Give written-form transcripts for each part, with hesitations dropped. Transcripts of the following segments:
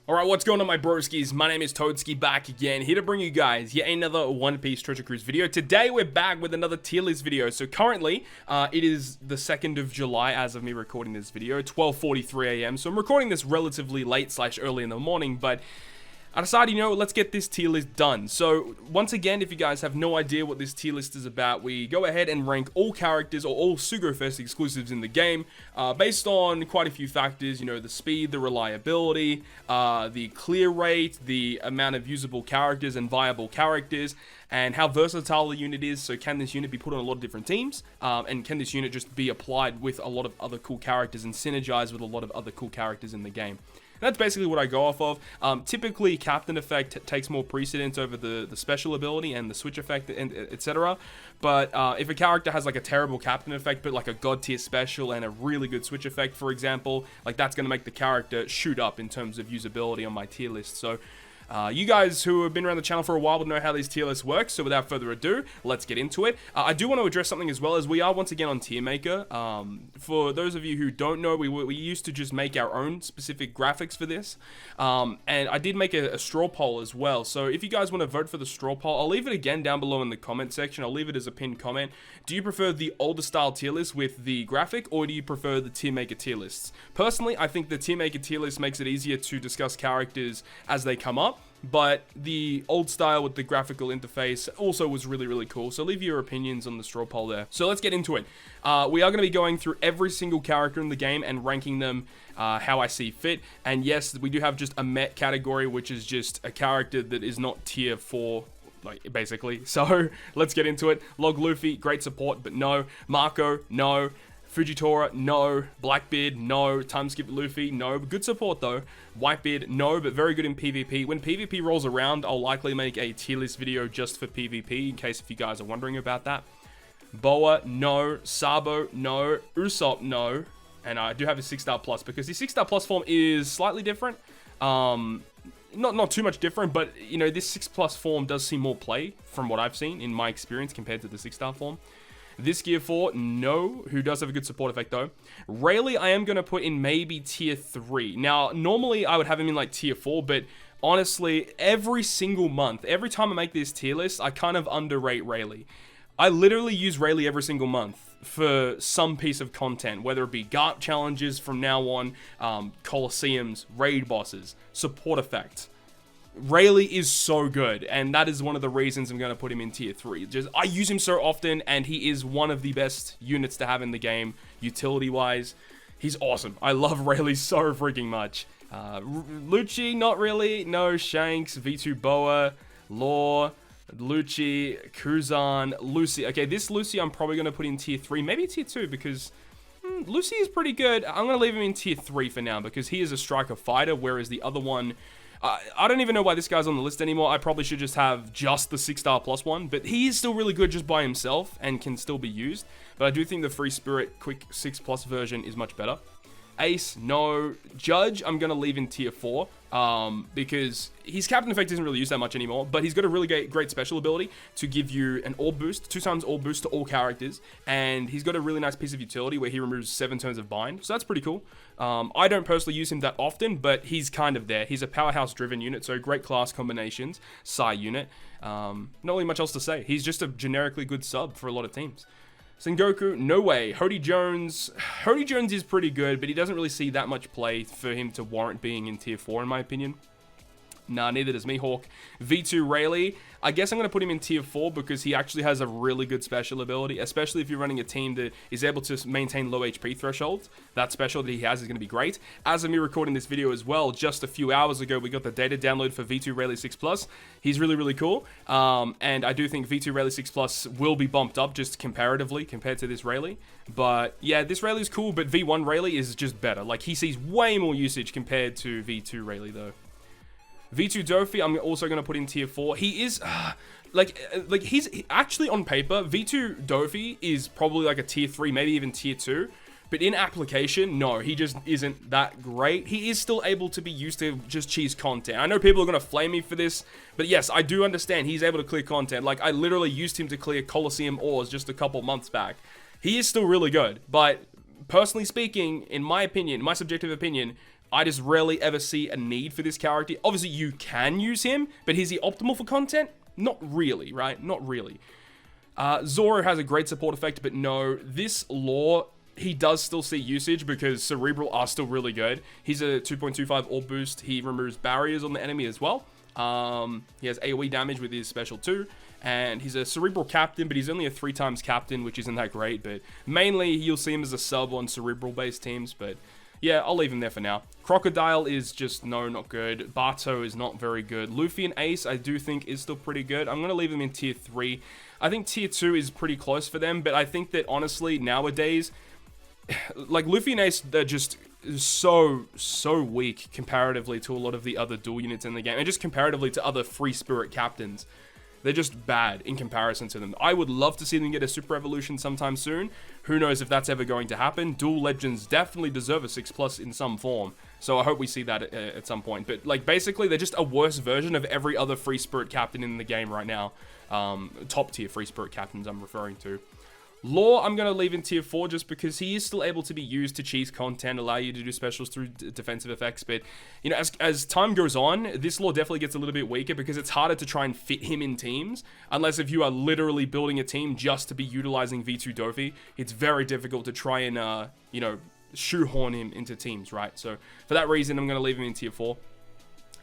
Alright, what's going on my broskiis? My name is Toadskii, back again, here to bring you guys yet another One Piece Treasure Cruise video. Today we're back with another tier list video. So currently, it is the 2nd of July as of me recording this video, 12:43 AM. So I'm recording this relatively late / early in the morning, but I decided, let's get this tier list done. So, once again, if you guys have no idea what this tier list is about, we go ahead and rank all characters or all SugoFest exclusives in the game based on quite a few factors, the speed, the reliability, the clear rate, the amount of usable characters and viable characters, and how versatile the unit is. So can this unit be put on a lot of different teams? And can this unit just be applied with a lot of other cool characters and synergize with a lot of other cool characters in the game? That's basically what I go off of. Typically, Captain Effect takes more precedence over the special ability and the Switch Effect, and etc. But if a character has like a terrible Captain Effect, but like a God tier special and a really good Switch Effect, for example, like that's going to make the character shoot up in terms of usability on my tier list. So you guys who have been around the channel for a while will know how these tier lists work, so without further ado, let's get into it. I do want to address something as well, as we are once again on Tier Maker. For those of you who don't know, we used to just make our own specific graphics for this, and I did make a straw poll as well, so if you guys want to vote for the straw poll, I'll leave it again down below in the comment section. I'll leave it as a pinned comment. Do you prefer the older style tier list with the graphic, or do you prefer the Tier Maker tier lists? Personally, I think the Tier Maker tier list makes it easier to discuss characters as they come up, but the old style with the graphical interface also was really, really cool. So leave your opinions on the straw poll there. So let's get into it. We are going to be going through every single character in the game and ranking them how I see fit. And yes, we do have just a Met category, which is just a character that is not tier 4, like, basically. So let's get into it. Log Luffy, great support, but no. Marco, no. Fujitora, no. Blackbeard, no. Time Skip Luffy, no. Good support though. Whitebeard, no, but very good in PvP. When PvP rolls around, I'll likely make a tier list video just for PvP, in case if you guys are wondering about that. Boa, no. Sabo, no. Usopp, no. And I do have a 6-star plus, because the 6-star plus form is slightly different. Not too much different, but, this 6+ form does see more play, from what I've seen, in my experience, compared to the 6-star form. This Gear 4, no, who does have a good support effect though. Rayleigh, I am going to put in maybe tier 3. Now, normally I would have him in like tier 4, but honestly, every single month, every time I make this tier list, I kind of underrate Rayleigh. I literally use Rayleigh every single month for some piece of content, whether it be GARP challenges from now on, Colosseums, raid bosses, support effect. Rayleigh is so good, and that is one of the reasons I'm going to put him in tier 3. I use him so often, and he is one of the best units to have in the game, utility-wise. He's awesome. I love Rayleigh so freaking much. Lucci, not really. No, Shanks, V2 Boa, Law, Lucci, Kuzan, Lucy. Okay, this Lucy I'm probably going to put in tier 3, maybe tier 2, because Lucy is pretty good. I'm going to leave him in tier 3 for now, because he is a striker fighter, whereas the other one, I don't even know why this guy's on the list anymore. I probably should just have just the 6-star plus one, but he is still really good just by himself and can still be used. But I do think the Free Spirit quick 6+ version is much better. Ace, no. Judge, I'm going to leave in tier 4 because his Captain Effect isn't really used that much anymore, but he's got a really great special ability to give you an orb boost, 2 times orb boost to all characters, and he's got a really nice piece of utility where he removes 7 turns of bind, so that's pretty cool. I don't personally use him that often, but he's kind of there. He's a powerhouse-driven unit, so great class combinations, Psy unit. Not really much else to say. He's just a generically good sub for a lot of teams. Sengoku, no way. Hody Jones is pretty good, but he doesn't really see that much play for him to warrant being in tier 4 in my opinion. Nah, neither does Mihawk. V2 Rayleigh, I guess I'm going to put him in tier 4 because he actually has a really good special ability, especially if you're running a team that is able to maintain low HP thresholds. That special that he has is going to be great. As of me recording this video as well, just a few hours ago, we got the data download for V2 Rayleigh 6+. He's really, really cool. And I do think V2 Rayleigh 6+ will be bumped up just comparatively compared to this Rayleigh. But yeah, this Rayleigh is cool, but V1 Rayleigh is just better. Like, he sees way more usage compared to V2 Rayleigh though. V2 Dofi, I'm also going to put in tier 4. He is, he's actually on paper, V2 Dofi is probably like a tier 3, maybe even tier 2. But in application, no, he just isn't that great. He is still able to be used to just cheese content. I know people are going to flame me for this, but yes, I do understand he's able to clear content. Like, I literally used him to clear Colosseum ores just a couple months back. He is still really good, but personally speaking, in my opinion, my subjective opinion, I just rarely ever see a need for this character. Obviously, you can use him, but is he optimal for content? Not really, right? Not really. Zoro has a great support effect, but no, this lore, he does still see usage because Cerebral are still really good. He's a 2.25 orb boost. He removes barriers on the enemy as well. He has AoE damage with his special too. And he's a Cerebral captain, but he's only a 3 times captain, which isn't that great. But mainly, you'll see him as a sub on Cerebral-based teams, but yeah, I'll leave him there for now. Crocodile is just, no, not good. Barto is not very good. Luffy and Ace, I do think, is still pretty good. I'm going to leave them in tier 3. I think tier 2 is pretty close for them, but I think that, honestly, nowadays, like, Luffy and Ace, they're just so weak comparatively to a lot of the other dual units in the game, and just comparatively to other Free Spirit captains. They're just bad in comparison to them. I would love to see them get a Super Evolution sometime soon. Who knows if that's ever going to happen. Dual Legends definitely deserve a 6+ in some form. So I hope we see that at some point. But, like, basically, they're just a worse version of every other Free Spirit captain in the game right now. Top tier Free Spirit captains I'm referring to. Lore, I'm going to leave in tier 4 just because he is still able to be used to cheese content, allow you to do specials through defensive effects. But, you know, as time goes on, this lore definitely gets a little bit weaker because it's harder to try and fit him in teams. Unless if you are literally building a team just to be utilizing V2 Dofi, it's very difficult to try and, you know, shoehorn him into teams, right? So, for that reason, I'm going to leave him in tier 4.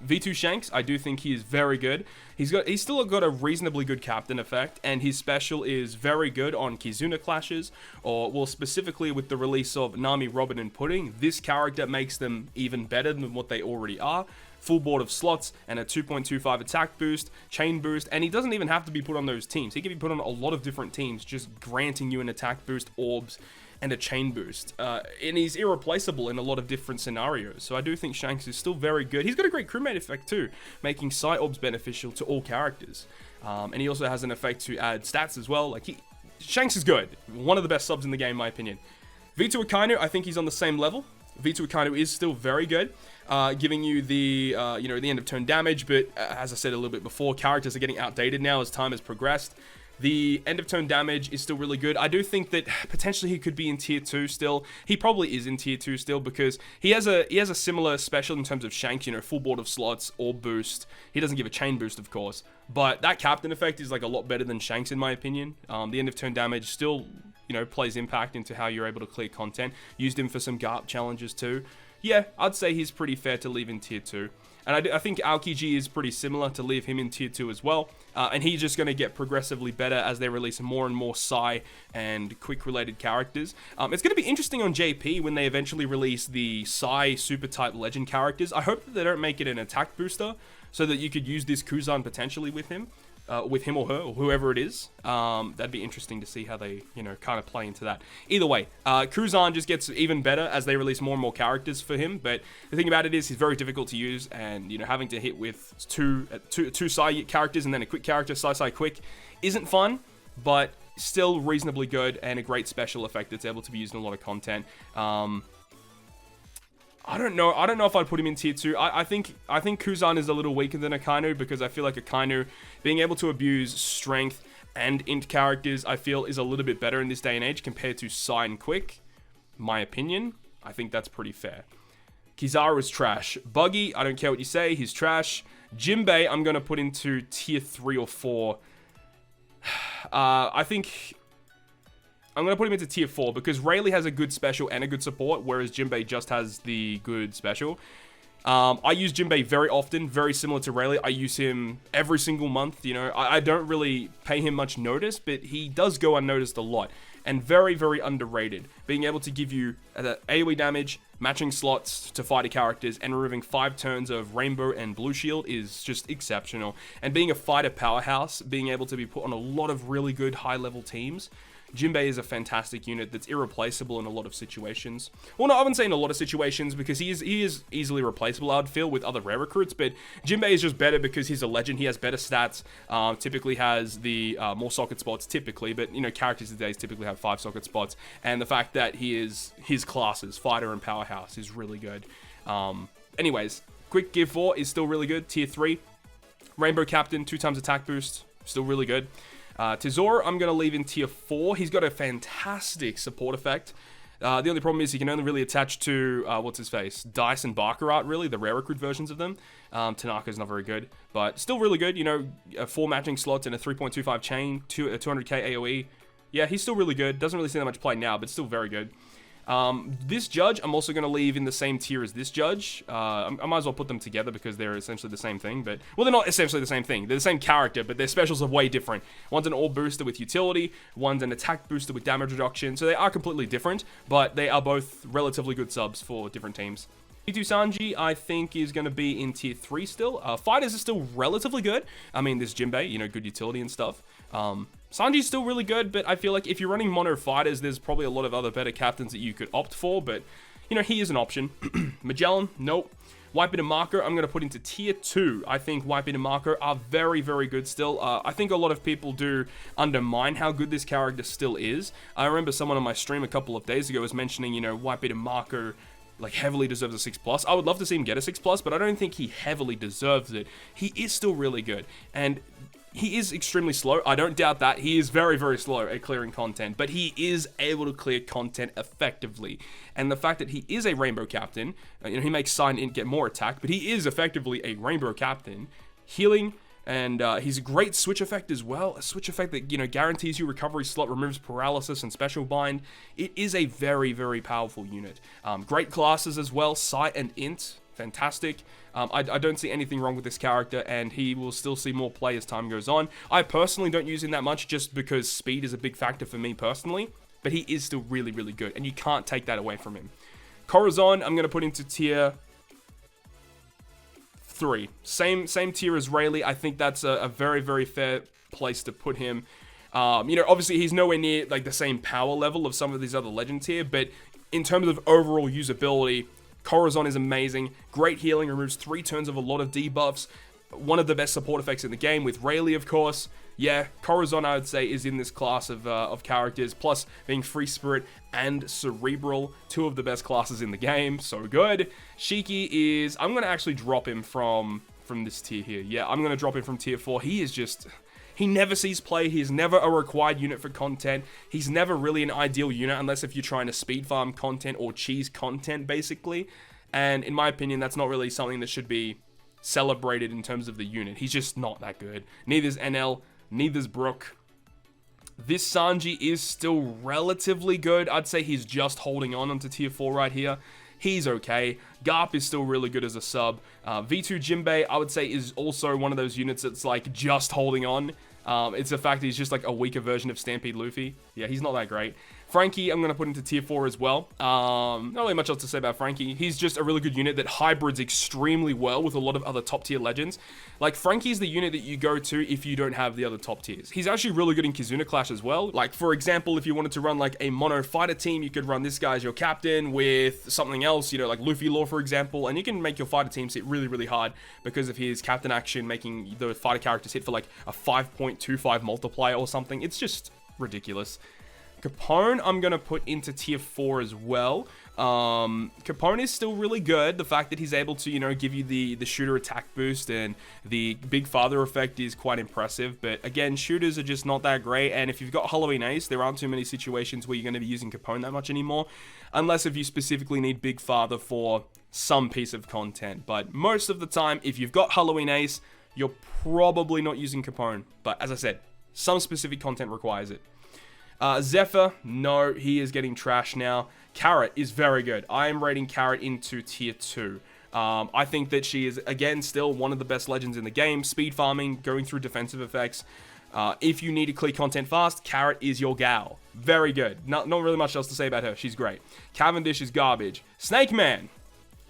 V2 Shanks, I do think he is very good. He's still got a reasonably good captain effect, and his special is very good on Kizuna clashes, or, well, specifically with the release of Nami, Robin, and Pudding. This character makes them even better than what they already are. Full board of slots, and a 2.25 attack boost, chain boost, and he doesn't even have to be put on those teams. He can be put on a lot of different teams, just granting you an attack boost, orbs, and a chain boost. And he's irreplaceable in a lot of different scenarios. So I do think Shanks is still very good. He's got a great crewmate effect too, making Psi Orbs beneficial to all characters. And he also has an effect to add stats as well. Like, Shanks is good. One of the best subs in the game, in my opinion. V2 Akainu, I think he's on the same level. V2 Akainu is still very good, giving you the, you know, the end of turn damage. But as I said a little bit before, characters are getting outdated now as time has progressed. The end of turn damage is still really good. I do think that potentially he could be in tier 2 still. He probably is in tier 2 still because he has a similar special in terms of Shanks, you know, full board of slots, orb boost. He doesn't give a chain boost, of course, but that captain effect is like a lot better than Shanks in my opinion. The end of turn damage still, you know, plays impact into how you're able to clear content. Used him for some GARP challenges too. Yeah, I'd say he's pretty fair to leave in tier 2. And I think Aokiji is pretty similar to leave him in tier 2 as well. And he's just going to get progressively better as they release more and more Psi and quick related characters. It's going to be interesting on JP when they eventually release the Psi super type legend characters. I hope that they don't make it an attack booster so that you could use this Kuzan potentially with him or her, or whoever it is. That'd be interesting to see how they, you know, kind of play into that. Either way, Kuzan just gets even better as they release more and more characters for him. But the thing about it is, he's very difficult to use, and you know, having to hit with two Psi characters and then a quick character, Psi quick, isn't fun, but still reasonably good and a great special effect that's able to be used in a lot of content. I don't know if I'd put him in tier 2. I think Kuzan is a little weaker than Akainu because I feel like Akainu being able to abuse strength and int characters, I feel, is a little bit better in this day and age compared to Psi and Quick. My opinion, I think that's pretty fair. Kizaru is trash. Buggy, I don't care what you say, he's trash. Jinbei, I'm going to put into tier 3 or 4. I think I'm going to put him into tier 4 because Rayleigh has a good special and a good support, whereas Jinbei just has the good special. I use Jinbei very often, very similar to Rayleigh. I use him every single month, you know. I don't really pay him much notice, but he does go unnoticed a lot. And very, very underrated. Being able to give you AoE damage, matching slots to fighter characters, and removing 5 turns of Rainbow and Blue Shield is just exceptional. And being a fighter powerhouse, being able to be put on a lot of really good high-level teams, Jinbei is a fantastic unit that's irreplaceable in a lot of situations. Well, no, I wouldn't say in a lot of situations because he is easily replaceable, I would feel, with other rare recruits, but Jinbei is just better because he's a legend. He has better stats, typically has the more socket spots, typically, but, you know, characters these days typically have 5 socket spots, and the fact that his classes, fighter and powerhouse, is really good. Anyways, quick Gear 4 is still really good, tier 3. Rainbow Captain, 2 times attack boost, still really good. Tesoro, I'm going to leave in tier 4. He's got a fantastic support effect. The only problem is he can only really attach to, what's his face, Dice and Baccarat, really, the rare recruit versions of them. Tanaka's not very good, but still really good. You know, 4 matching slots and a 3.25 chain, 200k AoE. Yeah, he's still really good. Doesn't really see that much play now, but still very good. This judge, I'm also going to leave in the same tier as this judge. I might as well put them together because they're essentially the same thing. But, well, they're not essentially the same thing. They're the same character, but their specials are way different. One's an all booster with utility. One's an attack booster with damage reduction. So they are completely different, but they are both relatively good subs for different teams. V2 Sanji, I think, is going to be in tier 3 still. Fighters are still relatively good. I mean, there's Jinbei, you know, good utility and stuff. Sanji's still really good, but I feel like if you're running mono fighters, there's probably a lot of other better captains that you could opt for, but, you know, he is an option. Magellan, nope. Whitebeard and Marco, I'm going to put into tier 2. I think Whitebeard and Marco are very, very good still. I think a lot of people do undermine how good this character still is. I remember someone on my stream a couple of days ago was mentioning, you know, Whitebeard and Marco like heavily deserves a 6+. I would love to see him get a 6+, but I don't think he heavily deserves it. He is still really good, and he is extremely slow. I don't doubt that. He is very, very slow at clearing content, but he is able to clear content effectively. And the fact that he is a Rainbow Captain, you know, he makes Sign Int get more attack, but he is effectively a Rainbow Captain. Healing, and he's a great switch effect as well. A switch effect that, you know, guarantees you recovery slot, removes paralysis and special bind. It is a very, very powerful unit. Great classes as well. Sight and Int, fantastic. I don't see anything wrong with this character, and he will still see more play as time goes on. I personally don't use him that much just because speed is a big factor for me personally, but he is still really, really good, and you can't take that away from him. Corazon, I'm going to put into tier 3. Same tier as Rayleigh. I think that's a very, very fair place to put him. You know, obviously he's nowhere near like the same power level of some of these other legends here, but in terms of overall usability, Corazon is amazing. Great healing, removes 3 turns of a lot of debuffs. One of the best support effects in the game with Rayleigh, of course. Yeah, Corazon, I would say, is in this class of characters. Plus, being Free Spirit and Cerebral, 2 of the best classes in the game. So good. Shiki is... I'm going to actually drop him from this tier here. Yeah, I'm going to drop him from tier 4. He is just... He never sees play. He's never a required unit for content. He's never really an ideal unit unless if you're trying to speed farm content or cheese content, basically. And in my opinion, that's not really something that should be celebrated in terms of the unit. He's just not that good. Neither's NL, neither's Brook. This Sanji is still relatively good. I'd say he's just holding on onto tier 4 right here. He's okay. Garp is still really good as a sub. V2 Jinbei, I would say, is also one of those units that's like just holding on. It's the fact that he's just like a weaker version of Stampede Luffy. Yeah, he's not that great. Frankie, I'm going to put into tier 4 as well. Not really much else to say about Frankie. He's just a really good unit that hybrids extremely well with a lot of other top tier legends. Like, Frankie's the unit that you go to if you don't have the other top tiers. He's actually really good in Kizuna Clash as well. Like, for example, if you wanted to run like a mono fighter team, you could run this guy as your captain with something else, you know, like Luffy Lore, for example, and you can make your fighter teams hit really, really hard because of his captain action, making the fighter characters hit for like a 5.25 multiplier or something. It's just ridiculous. Capone, I'm going to put into tier 4 as well. Capone is still really good. The fact that he's able to, you know, give you the shooter attack boost and the big father effect is quite impressive. But again, shooters are just not that great. And if you've got Halloween Ace, there aren't too many situations where you're going to be using Capone that much anymore. Unless if you specifically need big father for some piece of content. But most of the time, if you've got Halloween Ace, you're probably not using Capone. But as I said, some specific content requires it. Zephyr, no, he is getting trashed now. Carrot is very good. I am rating Carrot into tier 2. I think that she is, again, still one of the best legends in the game. Speed farming, going through defensive effects. If you need to clear content fast, Carrot is your gal. Very good. Not really much else to say about her. She's great. Cavendish is garbage. Snake Man.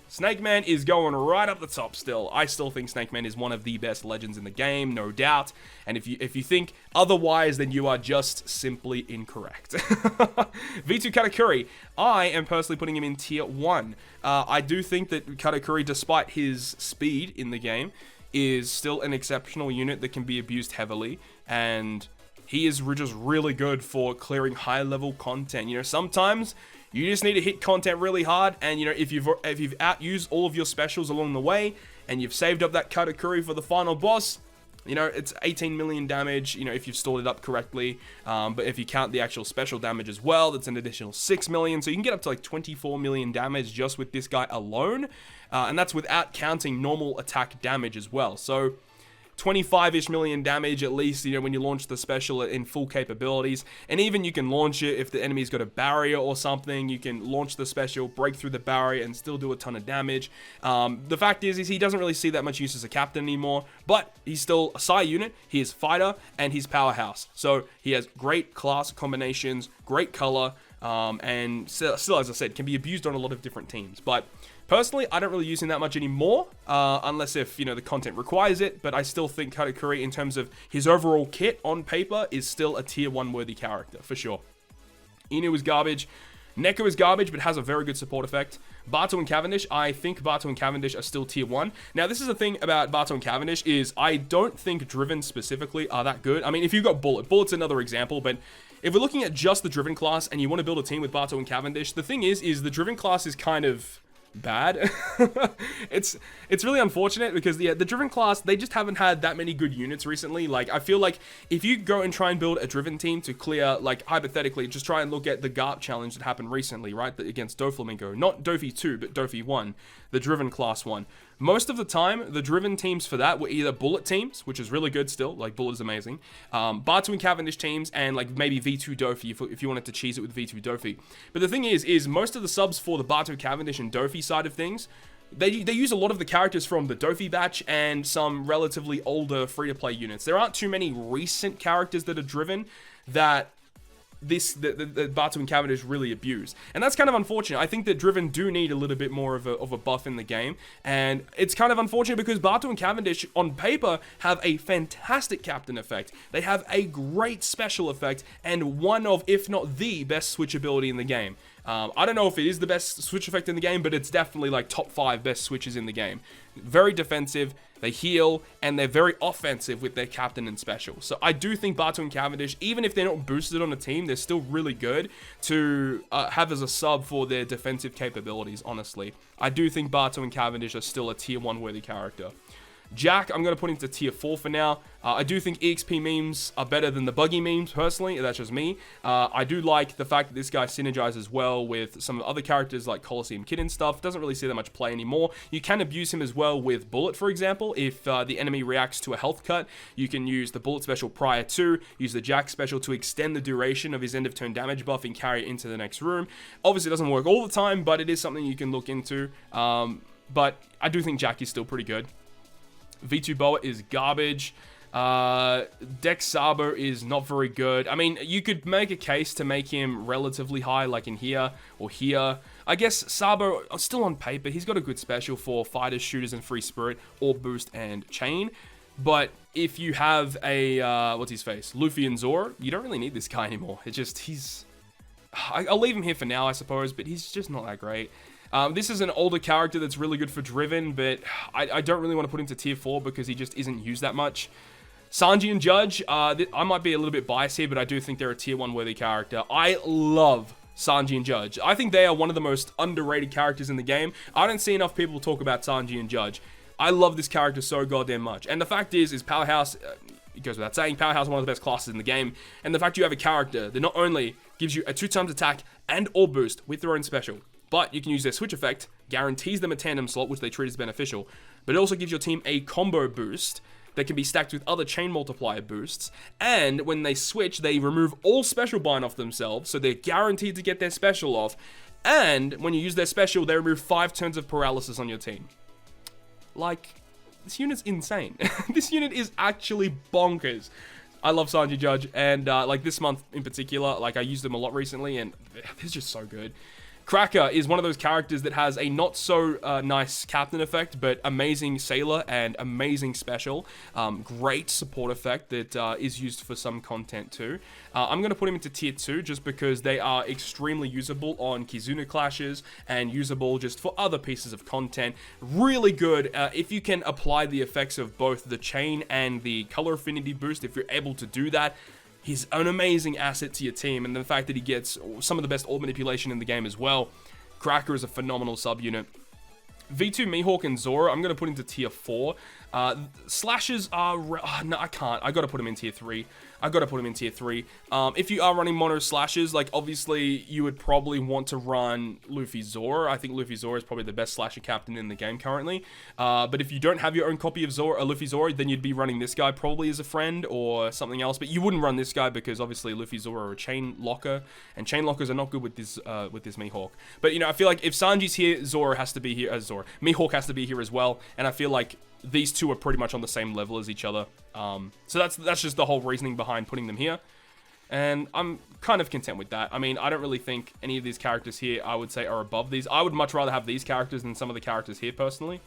Snake Man is going right up the top still. I still think Snake Man is one of the best legends in the game, no doubt. And if you think otherwise, then you are just simply incorrect. V2 Katakuri, I am personally putting him in tier 1. I do think that Katakuri, despite his speed in the game, is still an exceptional unit that can be abused heavily. And he is just really good for clearing high-level content. You know, sometimes you just need to hit content really hard, and you know, if you've outused all of your specials along the way, and you've saved up that Katakuri for the final boss, You know, it's 18 million damage, you know, if you've stored it up correctly. But if you count the actual special damage as well, that's an additional 6 million. So you can get up to like 24 million damage just with this guy alone. And that's without counting normal attack damage as well. So 25-ish million damage at least, you know, when you launch the special in full capabilities. And even you can launch it if the enemy's got a barrier or something. You can launch the special, break through the barrier, and still do a ton of damage. The fact is he doesn't really see that much use as a captain anymore, but he's still a Psi unit. He is fighter, and he's powerhouse. So he has great class combinations, great color, and still, as I said, can be abused on a lot of different teams. But personally, I don't really use him that much anymore, unless if, you know, the content requires it, but I still think Katakuri, in terms of his overall kit on paper, is still a tier 1 worthy character, for sure. Inu is garbage. Neko is garbage, but has a very good support effect. Barton and Cavendish, I think Barton and Cavendish are still tier 1. Now, this is the thing about Barton and Cavendish, is I don't think Driven specifically are that good. I mean, if you've got Bullet, Bullet's another example, but if we're looking at just the Driven class and you want to build a team with Barton and Cavendish, the thing is the Driven class is kind of bad. it's really unfortunate because the Driven class, they just haven't had that many good units recently. Like, I feel like if you go and try and build a Driven team to clear, like, hypothetically, just try and look at the GARP challenge that happened recently, right, against Doflamingo, not Dofi 2 but Dofi 1, the Driven class one. Most of the time, the Driven teams for that were either Bullet teams, which is really good still, like Bullet is amazing, Barton and Cavendish teams, and like maybe V2 Dofi if you wanted to cheese it with V2 Dofi. But the thing is most of the subs for the Barton Cavendish and Dofi side of things, they use a lot of the characters from the Dofi batch and some relatively older free-to-play units. There aren't too many recent characters that are Driven that the Barton and Cavendish really abuse. And that's kind of unfortunate. I think that Driven do need a little bit more of a buff in the game. And it's kind of unfortunate because Barton and Cavendish, on paper, have a fantastic captain effect. They have a great special effect and one of, if not the best switch ability in the game. I don't know if it is the best switch effect in the game, but it's definitely like top 5 best switches in the game. Very defensive, they heal, and they're very offensive with their captain and special. So I do think Barton and Cavendish, even if they're not boosted on a team, they're still really good to have as a sub for their defensive capabilities, honestly. I do think Barton and Cavendish are still a tier 1 worthy character. Jack, I'm going to put into tier 4 for now. I do think EXP memes are better than the buggy memes, personally. That's just me. I do like the fact that this guy synergizes well with some other characters like Colosseum Kid and stuff. Doesn't really see that much play anymore. You can abuse him as well with Bullet, for example. If the enemy reacts to a health cut, you can use the Bullet special prior to, use the Jack special to extend the duration of his end of turn damage buff and carry it into the next room. Obviously, it doesn't work all the time, but it is something you can look into. But I do think Jack is still pretty good. V2 Boa is garbage. Dex Sabo is not very good. I mean, you could make a case to make him relatively high, like in here or here. I guess Sabo, still on paper, he's got a good special for fighters, shooters, and free spirit, or boost and chain. But if you have a, what's his face, Luffy and Zoro, you don't really need this guy anymore. It's just, I'll leave him here for now, I suppose, but he's just not that great. This is an older character that's really good for Driven, but I don't really want to put him to tier 4 because he just isn't used that much. Sanji and Judge, I might be a little bit biased here, but I do think they're a tier 1 worthy character. I love Sanji and Judge. I think they are one of the most underrated characters in the game. I don't see enough people talk about Sanji and Judge. I love this character so goddamn much. And the fact is Powerhouse, it goes without saying, Powerhouse is one of the best classes in the game. And the fact you have a character that not only gives you a 2x attack and or boost with their own special, but you can use their switch effect, guarantees them a tandem slot, which they treat as beneficial, but it also gives your team a combo boost that can be stacked with other chain multiplier boosts, and when they switch, they remove all special bind off themselves, so they're guaranteed to get their special off, and when you use their special, they remove 5 turns of paralysis on your team. Like, this unit's insane. This unit is actually bonkers. I love Sanji Judge, and like this month in particular, like I used them a lot recently, and they're just so good. Cracker is one of those characters that has a not so nice captain effect, but amazing sailor and amazing special. Great support effect that is used for some content too. I'm going to put him into tier 2 just because they are extremely usable on Kizuna clashes and usable just for other pieces of content. Really good if you can apply the effects of both the chain and the color affinity boost. If you're able to do that, he's an amazing asset to your team, and the fact that he gets some of the best orb manipulation in the game as well. Cracker is a phenomenal subunit. V2 Mihawk and Zora, I'm going to put into tier 4. Slashes are... no, I can't. I got to put them in tier 3. If you are running mono slashes, like, obviously, you would probably want to run Luffy Zora. I think Luffy Zora is probably the best slasher captain in the game currently. But if you don't have your own copy of Luffy Zora, then you'd be running this guy probably as a friend or something else. But you wouldn't run this guy because, obviously, Luffy Zora are a chain locker. And chain lockers are not good with this Mihawk. But, you know, I feel like if Sanji's here, Zora has to be here as Zora. Mihawk has to be here as well. And I feel like these two are pretty much on the same level as each other. So that's just the whole reasoning behind putting them here. And I'm kind of content with that. I mean, I don't really think any of these characters here, I would say, are above these. I would much rather have these characters than some of the characters here, personally.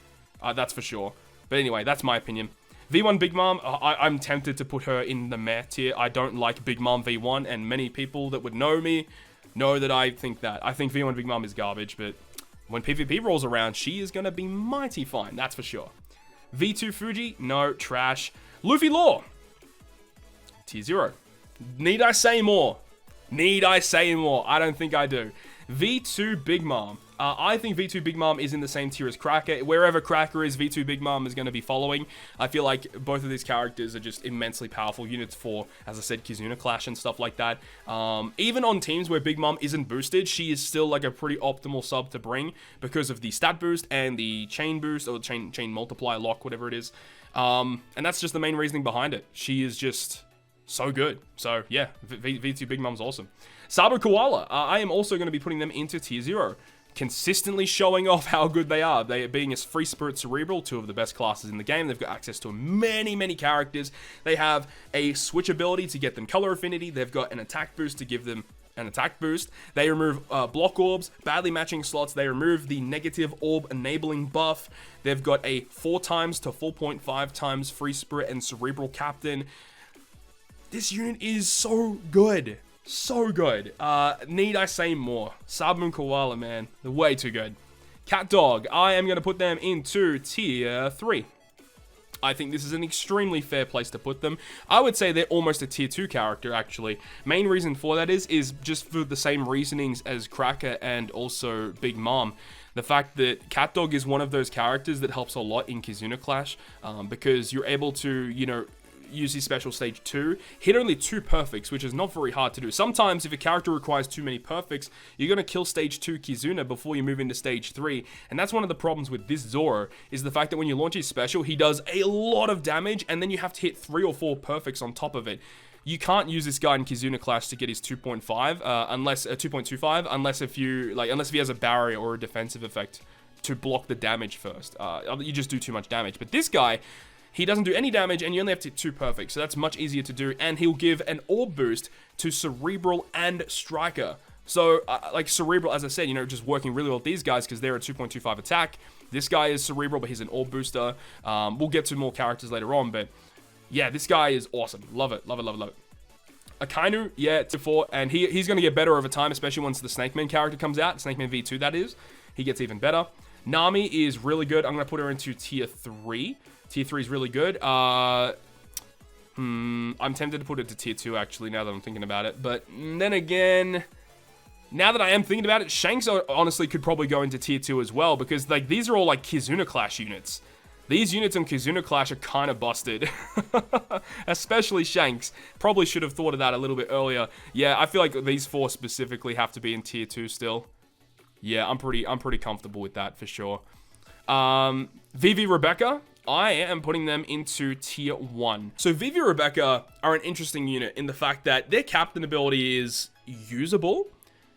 That's for sure. But anyway, that's my opinion. V1 Big Mom, I'm tempted to put her in the meh tier. I don't like Big Mom V1, and many people that would know me know that I think that. I think V1 Big Mom is garbage, but when PvP rolls around, she is going to be mighty fine, that's for sure. V2 Fuji, no, trash. Luffy Law, tier 0. Need I say more? I don't think I do. V2 Big Mom. I think V2 Big Mom is in the same tier as Cracker. Wherever Cracker is, V2 Big Mom is going to be following. I feel like both of these characters are just immensely powerful units for, as I said, Kizuna Clash and stuff like that. Even on teams where Big Mom isn't boosted, she is still like a pretty optimal sub to bring because of the stat boost and the chain boost, or chain multiplier lock, whatever it is. And that's just the main reasoning behind it. She is just so good. So yeah, V2 Big Mom's awesome. Sabo Koala, I am also going to be putting them into tier 0. Consistently showing off how good they are. They are being as Free Spirit Cerebral, 2 of the best classes in the game. They've got access to many characters. They have a switch ability to get them color affinity. They've got an attack boost to give them an attack boost. They remove block orbs, badly matching slots. They remove the negative orb enabling buff. They've got a 4 times to 4.5 times Free Spirit and Cerebral Captain. This unit is so good. So good. Need I say more? Sabo and Koala, man. They're way too good. Cat Dog. I am going to put them into tier 3. I think this is an extremely fair place to put them. I would say they're almost a tier 2 character, actually. Main reason for that is just for the same reasonings as Cracker and also Big Mom. The fact that Cat Dog is one of those characters that helps a lot in Kizuna Clash, because you're able to, you know, use his special stage 2, hit only 2 perfects, which is not very hard to do. Sometimes if a character requires too many perfects, you're going to kill stage 2 Kizuna before you move into stage 3, and that's one of the problems with this Zoro, is the fact that when you launch his special, he does a lot of damage, and then you have to hit 3 or 4 perfects on top of it. You can't use this guy in Kizuna Clash to get his 2.5, unless 2.25, unless if he has a barrier or a defensive effect to block the damage first. You just do too much damage. But this guy, he doesn't do any damage, and you only have to hit 2 perfect, so that's much easier to do, and he'll give an orb boost to Cerebral and Striker. So, like Cerebral, as I said, you know, just working really well with these guys, because they're a 2.25 attack. This guy is Cerebral, but he's an orb booster. We'll get to more characters later on, but yeah, this guy is awesome. Love it, love it, love it, love it. Akainu, yeah, tier 4, and he's going to get better over time, especially once the Snake Man character comes out. Snake Man V2, that is. He gets even better. Nami is really good. I'm going to put her into tier 3. Tier 3 is really good. I'm tempted to put it to tier 2, actually, now that I'm thinking about it. But then again, now that I am thinking about it, Shanks honestly could probably go into tier 2 as well, because like these are all like Kizuna Clash units. These units in Kizuna Clash are kind of busted. Especially Shanks. Probably should have thought of that a little bit earlier. Yeah, I feel like these 4 specifically have to be in tier 2 still. Yeah, I'm pretty comfortable with that for sure. Vivi Rebecca, I am putting them into tier 1. So Vivi Rebecca are an interesting unit in the fact that their captain ability is usable.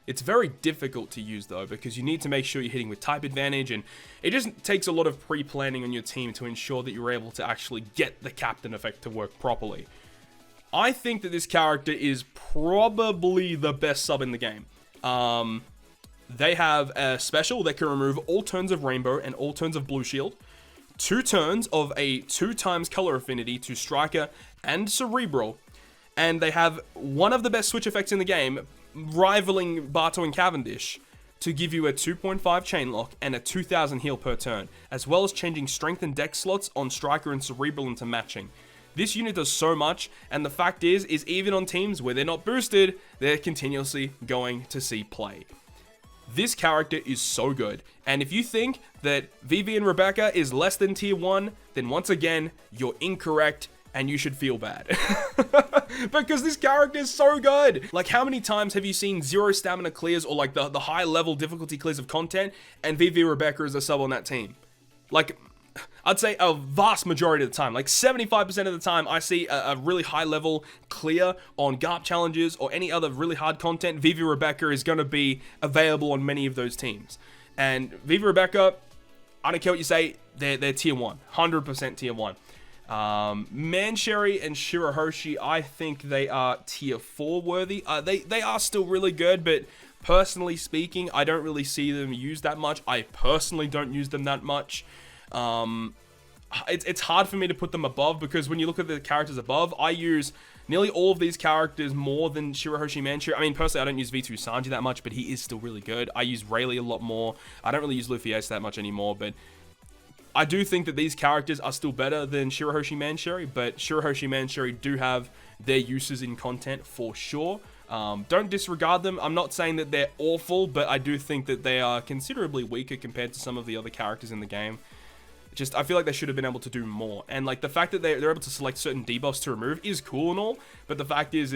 It's very difficult to use though, because you need to make sure you're hitting with type advantage, and it just takes a lot of pre-planning on your team to ensure that you're able to actually get the captain effect to work properly. I think that this character is probably the best sub in the game. They have a special that can remove all turns of Rainbow and all turns of Blue Shield, 2 turns of a 2 times color affinity to Striker and Cerebral, and they have one of the best switch effects in the game, rivaling Barton Cavendish, to give you a 2.5 chain lock and a 2000 heal per turn, as well as changing strength and dex slots on Striker and Cerebral into matching. This unit does so much, and the fact is even on teams where they're not boosted, they're continuously going to see play. This character is so good. And if you think that Vivi and Rebecca is less than tier 1, then once again, you're incorrect and you should feel bad. Because this character is so good. Like, how many times have you seen 0 stamina clears or like the high level difficulty clears of content and Vivi Rebecca is a sub on that team? Like, I'd say a vast majority of the time, like 75% of the time, I see a really high level clear on GARP challenges or any other really hard content. Vivi Rebecca is going to be available on many of those teams. And Vivi Rebecca, I don't care what you say, they're tier 1, 100% tier 1. Mancherry and Shirahoshi, I think they are tier 4 worthy. They are still really good, but personally speaking, I don't really see them used that much. I personally don't use them that much. It's hard for me to put them above, because when you look at the characters above, I use nearly all of these characters more than Shirahoshi Mancherry. I mean, personally, I don't use V2 Sanji that much, but he is still really good. I use Rayleigh a lot more. I don't really use Luffy Ace that much anymore, but I do think that these characters are still better than Shirahoshi Mancherry, but Shirahoshi Mancherry do have their uses in content for sure. Don't disregard them. I'm not saying that they're awful, but I do think that they are considerably weaker compared to some of the other characters in the game. Just, I feel like they should have been able to do more. And like the fact that they're able to select certain debuffs to remove is cool and all, but the fact is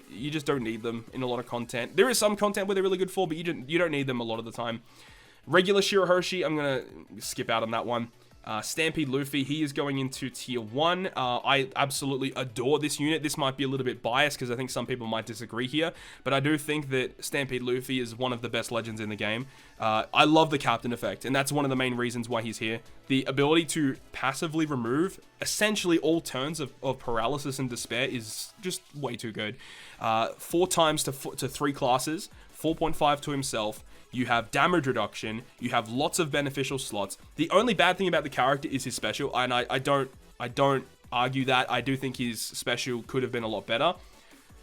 you just don't need them in a lot of content. There is some content where they're really good for, but you don't need them a lot of the time. Regular Shirahoshi, I'm gonna skip out on that one. Stampede Luffy, he is going into tier 1. I absolutely adore this unit. This might be a little bit biased because I think some people might disagree here, but I do think that Stampede Luffy is one of the best legends in the game. I love the captain effect, and that's one of the main reasons why he's here. The ability to passively remove essentially all turns of paralysis and despair is just way too good. 4 times to 3 classes, 4.5 to himself. You have damage reduction, you have lots of beneficial slots. The only bad thing about the character is his special, and I don't argue that. I do think his special could have been a lot better.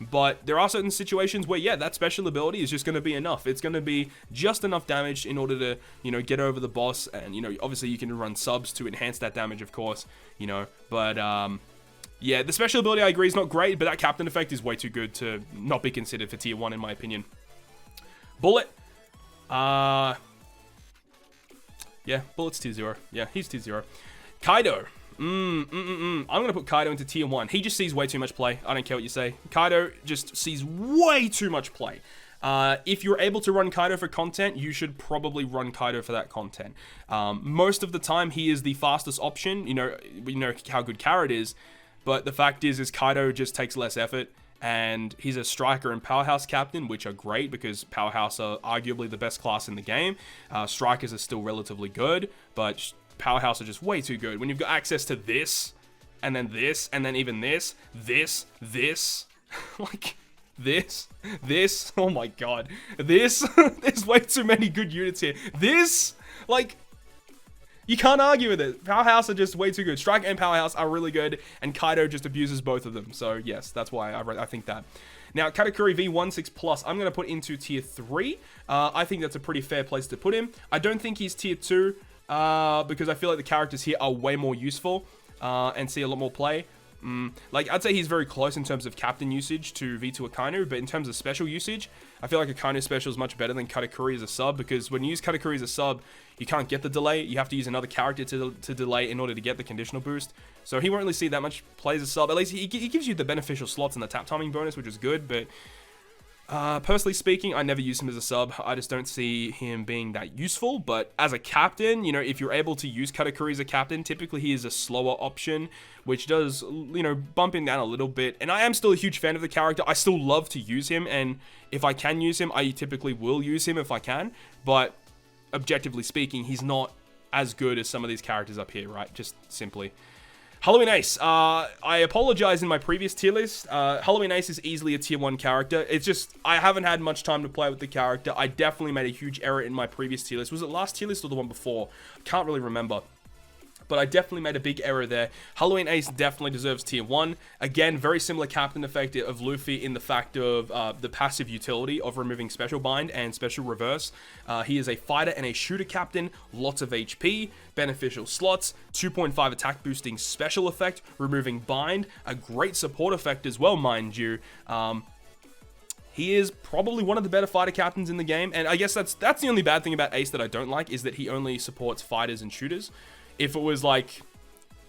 But there are certain situations where, yeah, that special ability is just going to be enough. It's going to be just enough damage in order to, you know, get over the boss. And, you know, obviously you can run subs to enhance that damage, of course, you know. But, yeah, the special ability, I agree, is not great, but that captain effect is way too good to not be considered for tier 1, in my opinion. Bullet. Yeah, Bullet's tier 0. Yeah, he's tier 0. Kaido. I'm gonna put Kaido into tier 1. He just sees way too much play. I don't care what you say. Kaido just sees way too much play. If you're able to run Kaido for content, you should probably run Kaido for that content. Most of the time, he is the fastest option. You know how good Carrot is, but the fact is Kaido just takes less effort. And he's a striker and powerhouse captain, which are great because powerhouse are arguably the best class in the game. Strikers are still relatively good, but powerhouse are just way too good. When you've got access to this, and then this, and then even this, like this, oh my god, there's way too many good units here. This, like, you can't argue with it. Powerhouse are just way too good. Strike and Powerhouse are really good, and Kaido just abuses both of them. So, yes, that's why I think that. Now, Katakuri V16+, I'm going to put into tier 3. I think that's a pretty fair place to put him. I don't think he's tier 2, because I feel like the characters here are way more useful, and see a lot more play. Like, I'd say he's very close in terms of captain usage to V2 Akainu, but in terms of special usage, I feel like Akainu's special is much better than Katakuri as a sub, because when you use Katakuri as a sub, you can't get the delay. You have to use another character to delay in order to get the conditional boost. So he won't really see that much play as a sub. At least he gives you the beneficial slots and the tap timing bonus, which is good, but personally speaking, I never use him as a sub. I just don't see him being that useful. But as a captain, you know, if you're able to use Katakuri as a captain, typically he is a slower option, which does, you know, bump him down a little bit. And I am still a huge fan of the character. I still love to use him, and if I can use him, I typically will use him if I can. But objectively speaking, he's not as good as some of these characters up here, right? Just simply. Halloween Ace. I apologize in my previous tier list. Halloween Ace is easily a tier 1 character. It's just, I haven't had much time to play with the character. I definitely made a huge error in my previous tier list. Was it last tier list or the one before? I can't really remember. But I definitely made a big error there. Halloween Ace definitely deserves tier 1. Again, very similar captain effect of Luffy in the fact of the passive utility of removing special bind and special reverse. He is a fighter and a shooter captain, lots of HP, beneficial slots, 2.5 attack boosting special effect, removing bind, a great support effect as well, mind you. He is probably one of the better fighter captains in the game, and I guess that's the only bad thing about Ace that I don't like, is that he only supports fighters and shooters. If it was like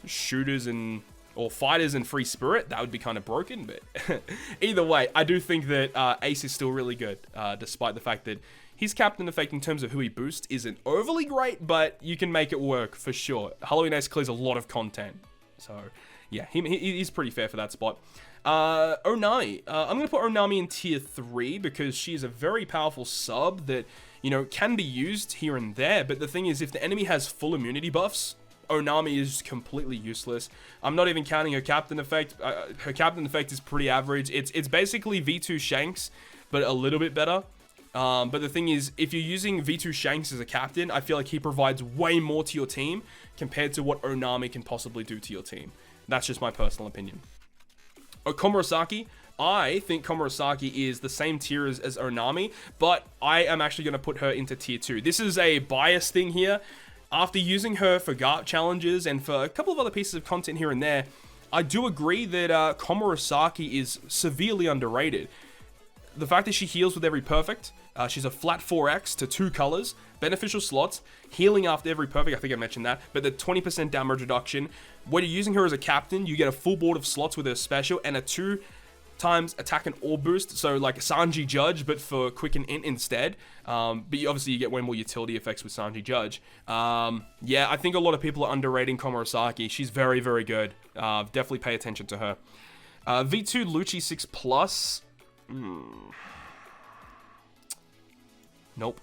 shooters and or fighters and free spirit, that would be kind of broken, but either way, I do think that Ace is still really good, despite the fact that his captain effect in terms of who he boosts isn't overly great, but you can make it work for sure. Halloween Ace clears a lot of content, so yeah, he's pretty fair for that spot. Onami. I'm going to put Onami in tier 3 because she is a very powerful sub that, you know, can be used here and there. But the thing is, if the enemy has full immunity buffs, Onami is completely useless. I'm not even counting her captain effect. Her captain effect is pretty average. It's basically V2 Shanks, but a little bit better. But the thing is, if you're using V2 Shanks as a captain, I feel like he provides way more to your team compared to what Onami can possibly do to your team. That's just my personal opinion. Komurasaki. I think Komurasaki is the same tier as Onami, but I am actually going to put her into tier 2. This is a bias thing here. After using her for GARP challenges and for a couple of other pieces of content here and there, I do agree that Komurasaki is severely underrated. The fact that she heals with every perfect, she's a flat 4x to 2 colors, beneficial slots, healing after every perfect, I think I mentioned that, but the 20% damage reduction. When you're using her as a captain, you get a full board of slots with her special and a 2 times attack and all boost, so like Sanji Judge, but for quick and int instead. But obviously you get way more utility effects with Sanji Judge. Yeah, I think a lot of people are underrating Komurasaki. She's very, very good. Definitely pay attention to her. V2 Lucci 6 Plus. Nope.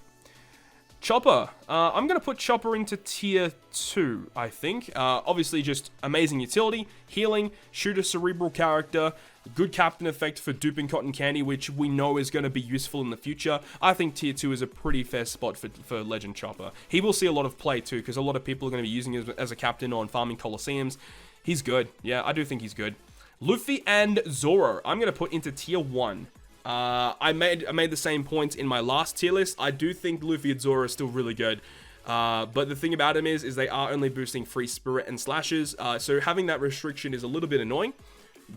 Chopper. I'm going to put Chopper into tier 2, I think. Obviously, just amazing utility, healing, shooter cerebral character, good captain effect for duping cotton candy, which we know is going to be useful in the future. I think tier 2 is a pretty fair spot for Legend Chopper. He will see a lot of play too, because a lot of people are going to be using him as a captain on farming Colosseums. He's good. Yeah, I do think he's good. Luffy and Zoro, I'm going to put into tier 1. I made the same points in my last tier list. I do think Luffy and Zoro are still really good. But the thing about him is they are only boosting free spirit and slashes. So having that restriction is a little bit annoying.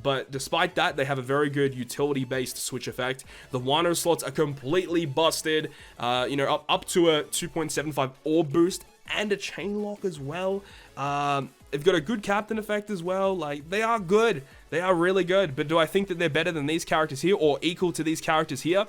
But despite that, they have a very good utility-based switch effect. The Wano slots are completely busted. You know, up to a 2.75 orb boost and a chain lock as well. They've got a good captain effect as well. Like, they are good. They are really good. But do I think that they're better than these characters here or equal to these characters here?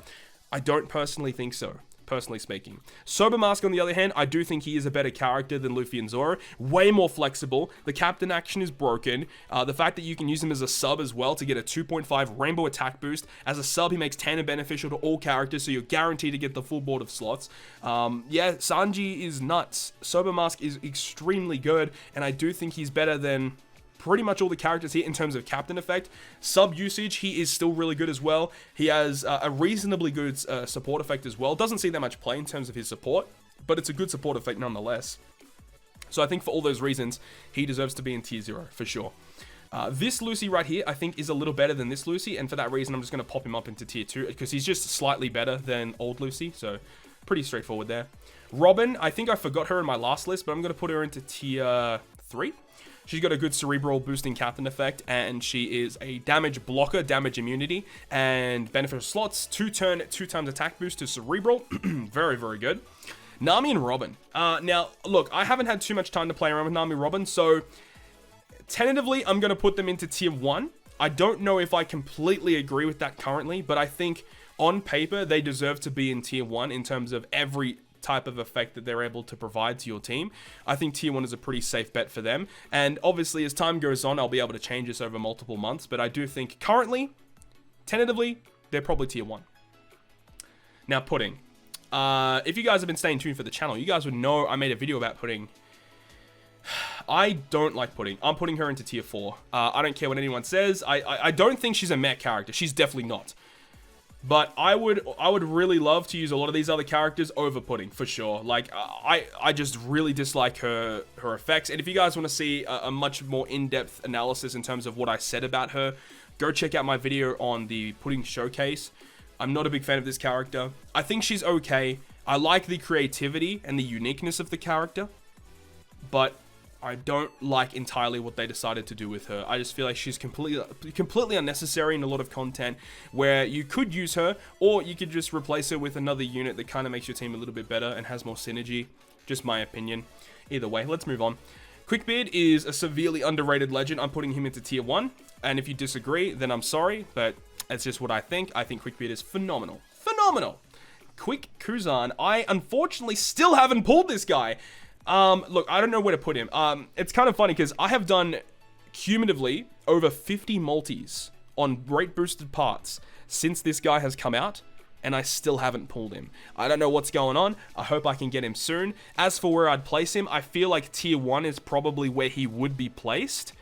I don't personally think so, personally speaking. Sober Mask, on the other hand, I do think he is a better character than Luffy and Zoro. Way more flexible. The captain action is broken. The fact that you can use him as a sub as well to get a 2.5 rainbow attack boost. As a sub, he makes tandem beneficial to all characters, so you're guaranteed to get the full board of slots. Yeah, Sanji is nuts. Sober Mask is extremely good, and I do think he's better than pretty much all the characters here in terms of captain effect. Sub usage, he is still really good as well. He has a reasonably good support effect as well. Doesn't see that much play in terms of his support, but it's a good support effect nonetheless. So I think for all those reasons, he deserves to be in tier 0 for sure. This Lucy right here, I think, is a little better than this Lucy, and for that reason, I'm just going to pop him up into tier 2 because he's just slightly better than old Lucy, so pretty straightforward there. Robin, I think I forgot her in my last list, but I'm going to put her into tier 3. She's got a good cerebral boosting captain effect, and she is a damage blocker, damage immunity, and beneficial slots, 2-turn, 2 times attack boost to cerebral. Very, very good. Nami and Robin. Now, look, I haven't had too much time to play around with Nami and Robin, so tentatively, I'm going to put them into tier 1. I don't know if I completely agree with that currently, but I think on paper, they deserve to be in tier 1 in terms of every type of effect that they're able to provide to your team. I think tier 1 is a pretty safe bet for them, and obviously as time goes on, I'll be able to change this over multiple months, but I do think currently, tentatively, they're probably tier 1. Now, pudding. If you guys have been staying tuned for the channel, you guys would know I made a video about pudding. I don't like pudding. I'm putting her into tier 4. I don't care what anyone says. I don't think she's a mech character. She's definitely not. But I would really love to use a lot of these other characters over Pudding, for sure. Like, I just really dislike her effects. And if you guys want to see a much more in-depth analysis in terms of what I said about her, go check out my video on the Pudding Showcase. I'm not a big fan of this character. I think she's okay. I like the creativity and the uniqueness of the character. But I don't like entirely what they decided to do with her. I just feel like she's completely unnecessary in a lot of content where you could use her, or you could just replace her with another unit that kind of makes your team a little bit better and has more synergy. Just my opinion. Either way, let's move on. Quickbeard is a severely underrated legend. I'm putting him into tier 1, and if you disagree, then I'm sorry, but it's just what I think. I think Quickbeard is phenomenal. Phenomenal! Quick Corazon. I unfortunately still haven't pulled this guy. Look, I don't know where to put him. It's kind of funny because I have done cumulatively over 50 multis on rate boosted parts since this guy has come out, and I still haven't pulled him. I don't know what's going on. I hope I can get him soon. As for where I'd place him, I feel like tier 1 is probably where he would be placed.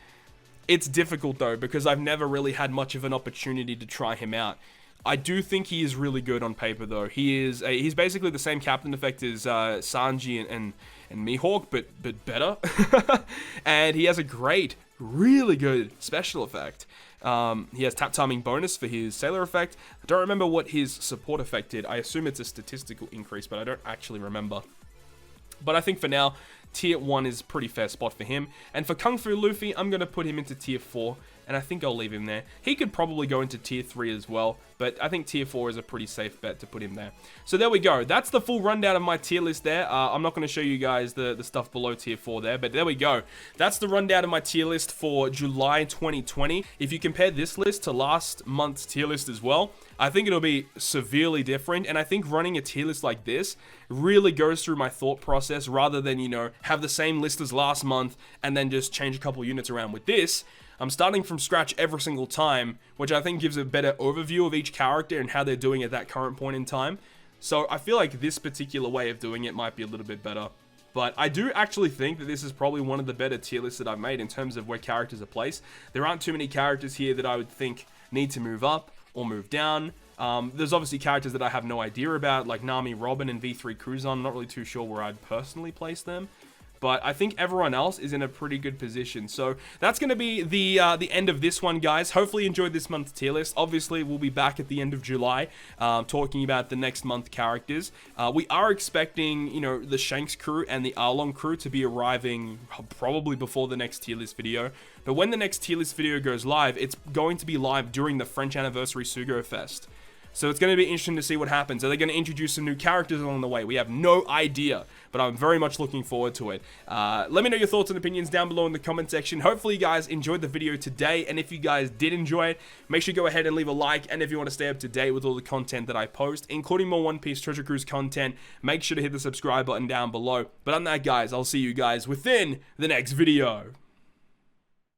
It's difficult though, because I've never really had much of an opportunity to try him out. I do think he is really good on paper though. He's basically the same captain effect as Sanji and Mihawk, but better. And he has a great, really good special effect. He has tap timing bonus for his sailor effect. I don't remember what his support effect did. I assume it's a statistical increase, but I don't actually remember. But I think for now, tier 1 is a pretty fair spot for him. And for Kung Fu Luffy, I'm going to put him into tier 4. And I think I'll leave him there. He could probably go into tier 3 as well, but I think tier 4 is a pretty safe bet to put him there. So there we go. That's the full rundown of my tier list there. I'm not going to show you guys the stuff below tier 4 there, but there we go. That's the rundown of my tier list for July 2020. If you compare this list to last month's tier list as well, I think it'll be severely different, and I think running a tier list like this really goes through my thought process rather than, you know, have the same list as last month and then just change a couple units around. With this, I'm starting from scratch every single time, which I think gives a better overview of each character and how they're doing at that current point in time. So I feel like this particular way of doing it might be a little bit better. But I do actually think that this is probably one of the better tier lists that I've made in terms of where characters are placed. There aren't too many characters here that I would think need to move up or move down. There's obviously characters that I have no idea about, like Nami, Robin, and V3 Corazon. I'm not really too sure where I'd personally place them. But I think everyone else is in a pretty good position. So that's going to be the end of this one, guys. Hopefully you enjoyed this month's tier list. Obviously, we'll be back at the end of July talking about the next month characters. We are expecting, you know, the Shanks crew and the Arlong crew to be arriving probably before the next tier list video. But when the next tier list video goes live, it's going to be live during the French Anniversary Sugo Fest. So it's going to be interesting to see what happens. Are they going to introduce some new characters along the way? We have no idea, but I'm very much looking forward to it. Let me know your thoughts and opinions down below in the comment section. Hopefully you guys enjoyed the video today, and if you guys did enjoy it, make sure you go ahead and leave a like, and if you want to stay up to date with all the content that I post, including more One Piece Treasure Cruise content, make sure to hit the subscribe button down below. But on that, guys, I'll see you guys within the next video.